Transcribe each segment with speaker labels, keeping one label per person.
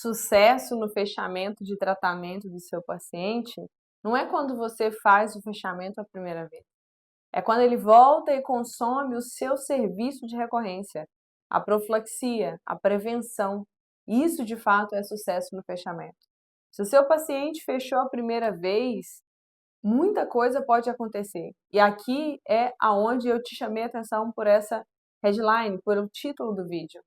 Speaker 1: sucesso no fechamento de tratamento do seu paciente não é quando você faz o fechamento a primeira vez. É quando ele volta e consome o seu serviço de recorrência, a profilaxia, a prevenção. Isso, de fato, é sucesso no fechamento. Se o seu paciente fechou a primeira vez, muita coisa pode acontecer. E aqui é aonde eu te chamei a atenção por essa headline, por o título do vídeo.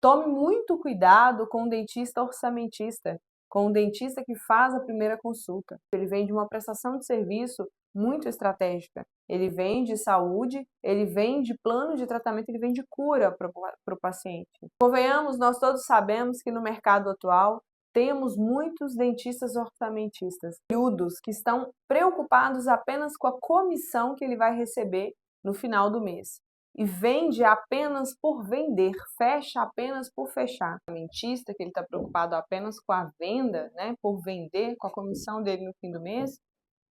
Speaker 1: Tome muito cuidado com o dentista orçamentista, com o dentista que faz a primeira consulta. Ele vem de uma prestação de serviço muito estratégica. Ele vem de saúde, ele vem de plano de tratamento, ele vem de cura para o paciente. Convenhamos, nós todos sabemos que no mercado atual temos muitos dentistas orçamentistas, que estão preocupados apenas com a comissão que ele vai receber no final do mês. E vende apenas por vender, fecha apenas por fechar. O dentista que ele está preocupado apenas com a venda, né, por vender, com a comissão dele no fim do mês,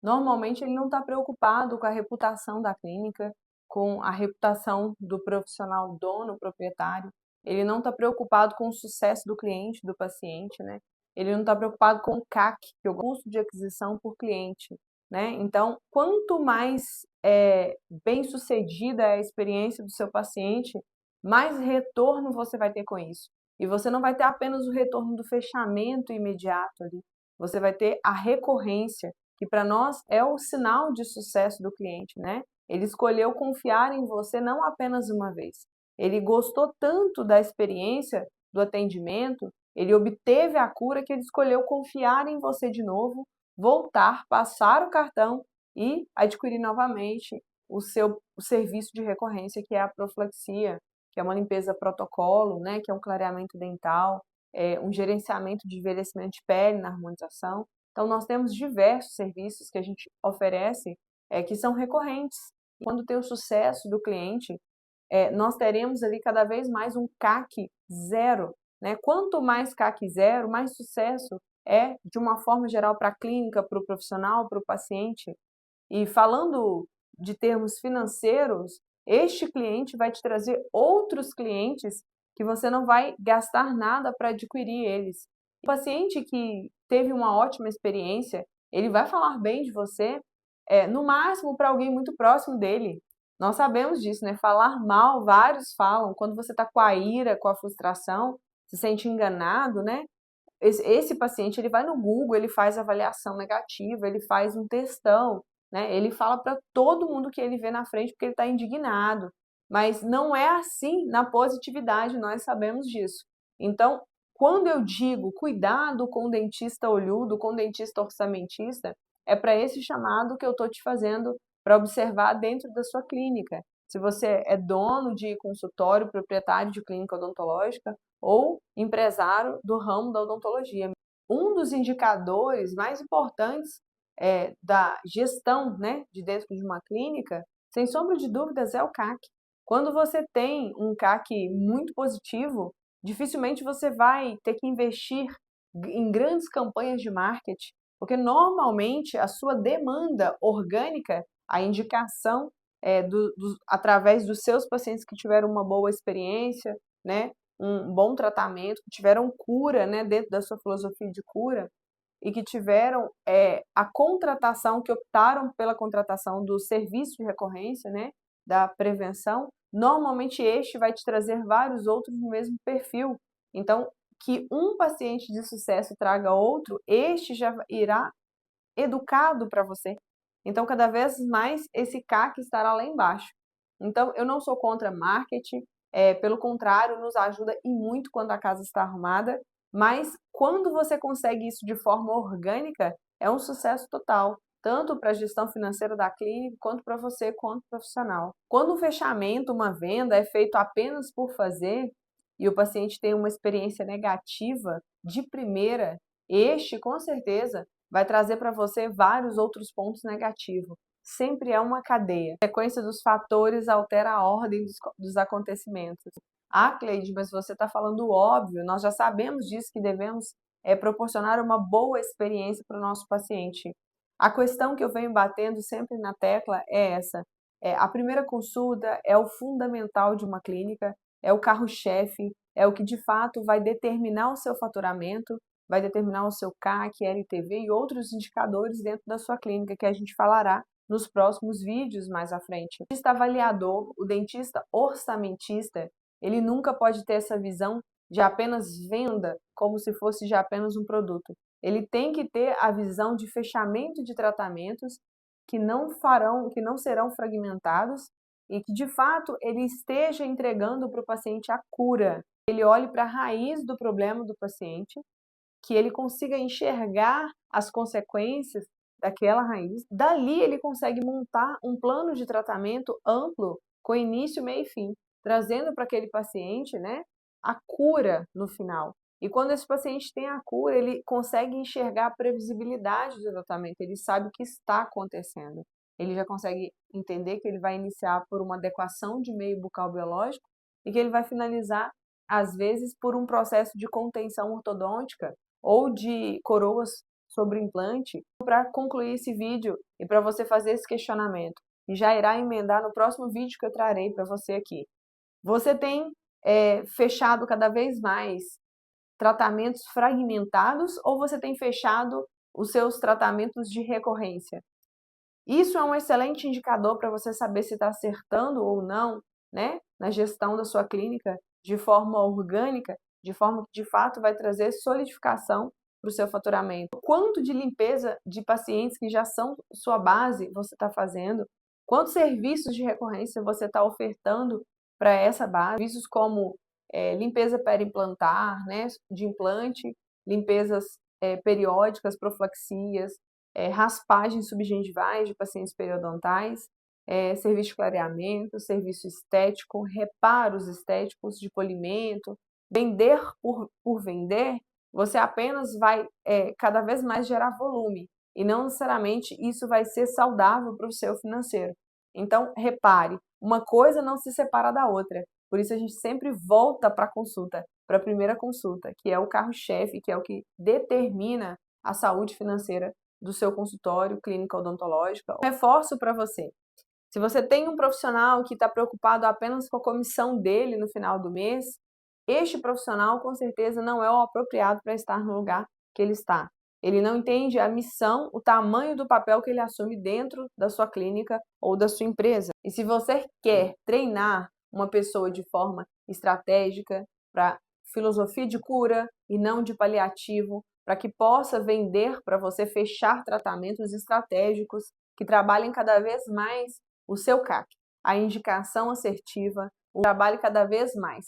Speaker 1: normalmente ele não está preocupado com a reputação da clínica, com a reputação do profissional dono, proprietário. Ele não está preocupado com o sucesso do cliente, do paciente, né? Ele não está preocupado com o CAC, que é o custo de aquisição por cliente, né? Então, quanto mais bem sucedida é a experiência do seu paciente, mais retorno você vai ter com isso. E você não vai ter apenas o retorno do fechamento imediato ali, você vai ter a recorrência, que para nós é o sinal de sucesso do cliente, né? Ele escolheu confiar em você não apenas uma vez. Ele gostou tanto da experiência, do atendimento, ele obteve a cura que ele escolheu confiar em você de novo, voltar, passar o cartão e adquirir novamente o serviço de recorrência, que é a profilaxia, que é uma limpeza protocolo, né, que é um clareamento dental, um gerenciamento de envelhecimento de pele na harmonização. Então, nós temos diversos serviços que a gente oferece que são recorrentes. Quando tem o sucesso do cliente, nós teremos ali cada vez mais um CAC zero, né? Quanto mais CAC zero, mais sucesso é, de uma forma geral, para a clínica, para o profissional, para o paciente. E falando de termos financeiros, este cliente vai te trazer outros clientes que você não vai gastar nada para adquirir eles. O paciente que teve uma ótima experiência, ele vai falar bem de você, no máximo para alguém muito próximo dele. Nós sabemos disso, né? Falar mal, vários falam. Quando você está com a ira, com a frustração, se sente enganado, né? Esse paciente, ele vai no Google, ele faz avaliação negativa, ele faz um textão, né? Ele fala para todo mundo que ele vê na frente porque ele está indignado. Mas não é assim na positividade, nós sabemos disso. Então, quando eu digo cuidado com o dentista olhudo, com o dentista orçamentista, é para esse chamado que eu estou te fazendo para observar dentro da sua clínica. Se você é dono de consultório, proprietário de clínica odontológica ou empresário do ramo da odontologia. Um dos indicadores mais importantes da gestão, né, de dentro de uma clínica, sem sombra de dúvidas, é o CAC. Quando você tem um CAC muito positivo, dificilmente você vai ter que investir em grandes campanhas de marketing, porque normalmente a sua demanda orgânica, a indicação através dos seus pacientes que tiveram uma boa experiência, né, um bom tratamento, que tiveram cura, né, dentro da sua filosofia de cura, e que tiveram a contratação, que optaram pela contratação do serviço de recorrência, né, da prevenção, normalmente este vai te trazer vários outros no mesmo perfil. Então, que um paciente de sucesso traga outro, este já irá educado para você. Então, cada vez mais esse CAC estará lá embaixo. Então, eu não sou contra marketing, pelo contrário, nos ajuda e muito quando a casa está arrumada, mas quando você consegue isso de forma orgânica, é um sucesso total, tanto para a gestão financeira da clínica, quanto para você, quanto profissional. Quando um fechamento, uma venda é feito apenas por fazer, e o paciente tem uma experiência negativa de primeira, este, com certeza, vai trazer para você vários outros pontos negativos. Sempre é uma cadeia. A sequência dos fatores altera a ordem dos acontecimentos. Ah, Cleide, mas você está falando o óbvio, nós já sabemos disso, que devemos proporcionar uma boa experiência para o nosso paciente. A questão que eu venho batendo sempre na tecla é essa. A primeira consulta é o fundamental de uma clínica, é o carro-chefe, é o que de fato vai determinar o seu faturamento, vai determinar o seu CAC, LTV e outros indicadores dentro da sua clínica, que a gente falará nos próximos vídeos mais à frente. O dentista avaliador, o dentista orçamentista, ele nunca pode ter essa visão de apenas venda, como se fosse de apenas um produto. Ele tem que ter a visão de fechamento de tratamentos que não serão fragmentados e que de fato ele esteja entregando para o paciente a cura. Ele olhe para a raiz do problema do paciente, que ele consiga enxergar as consequências daquela raiz. Dali ele consegue montar um plano de tratamento amplo, com início, meio e fim, trazendo para aquele paciente, né, a cura no final. E quando esse paciente tem a cura, ele consegue enxergar a previsibilidade do tratamento, ele sabe o que está acontecendo. Ele já consegue entender que ele vai iniciar por uma adequação de meio bucal biológico e que ele vai finalizar, às vezes, por um processo de contenção ortodôntica ou de coroas sobre implante. Para concluir esse vídeo e para você fazer esse questionamento, e já irá emendar no próximo vídeo que eu trarei para você aqui. Você tem fechado cada vez mais tratamentos fragmentados ou você tem fechado os seus tratamentos de recorrência? Isso é um excelente indicador para você saber se está acertando ou não, né, na gestão da sua clínica de forma orgânica, de forma que de fato vai trazer solidificação para o seu faturamento. O quanto de limpeza de pacientes que já são sua base você está fazendo? Quantos serviços de recorrência você está ofertando para essa base? Serviços como limpeza perimplantar, né, de implante, limpezas periódicas, profilaxias, raspagens subgengivais de pacientes periodontais, serviço de clareamento, serviço estético, reparos estéticos de polimento. Vender por vender, você apenas vai cada vez mais gerar volume e não necessariamente isso vai ser saudável para o seu financeiro. Então, repare, uma coisa não se separa da outra. Por isso a gente sempre volta para a consulta, para a primeira consulta, que é o carro-chefe, que é o que determina a saúde financeira do seu consultório, clínica odontológica. Reforço para você. Se você tem um profissional que está preocupado apenas com a comissão dele no final do mês, este profissional com certeza não é o apropriado para estar no lugar que ele está. Ele não entende a missão, o tamanho do papel que ele assume dentro da sua clínica ou da sua empresa. E se você quer treinar uma pessoa de forma estratégica para filosofia de cura e não de paliativo, para que possa vender para você, fechar tratamentos estratégicos que trabalhem cada vez mais o seu CAC, a indicação assertiva, o trabalho cada vez mais,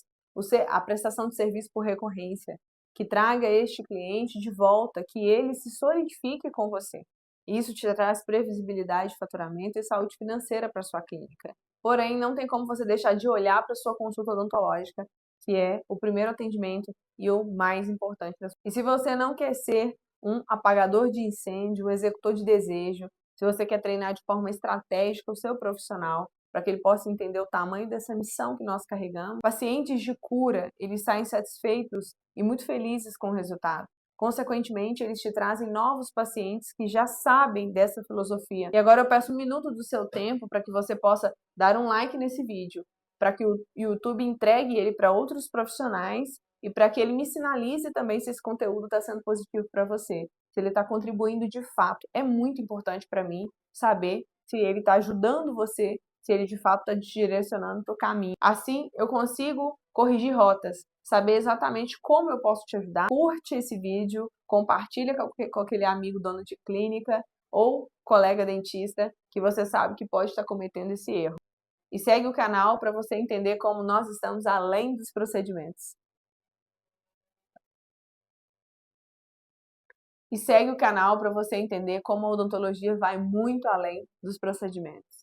Speaker 1: a prestação de serviço por recorrência, que traga este cliente de volta, que ele se solidifique com você. Isso te traz previsibilidade de faturamento e saúde financeira para sua clínica. Porém, não tem como você deixar de olhar para a sua consulta odontológica, que é o primeiro atendimento e o mais importante. E se você não quer ser um apagador de incêndio, um executor de desejo, se você quer treinar de forma estratégica o seu profissional, para que ele possa entender o tamanho dessa missão que nós carregamos, pacientes de cura, eles saem satisfeitos e muito felizes com o resultado. Consequentemente, eles te trazem novos pacientes que já sabem dessa filosofia. E agora eu peço um minuto do seu tempo para que você possa dar um like nesse vídeo, para que o YouTube entregue ele para outros profissionais e para que ele me sinalize também se esse conteúdo está sendo positivo para você, se ele está contribuindo de fato. É muito importante para mim saber se ele está ajudando você, se ele de fato está te direcionando para o caminho. Assim, eu consigo corrigir rotas, saber exatamente como eu posso te ajudar. Curte esse vídeo, compartilha com aquele amigo dono de clínica ou colega dentista que você sabe que pode estar cometendo esse erro. E segue o canal para você entender como nós estamos além dos procedimentos. E segue o canal para você entender como a odontologia vai muito além dos procedimentos.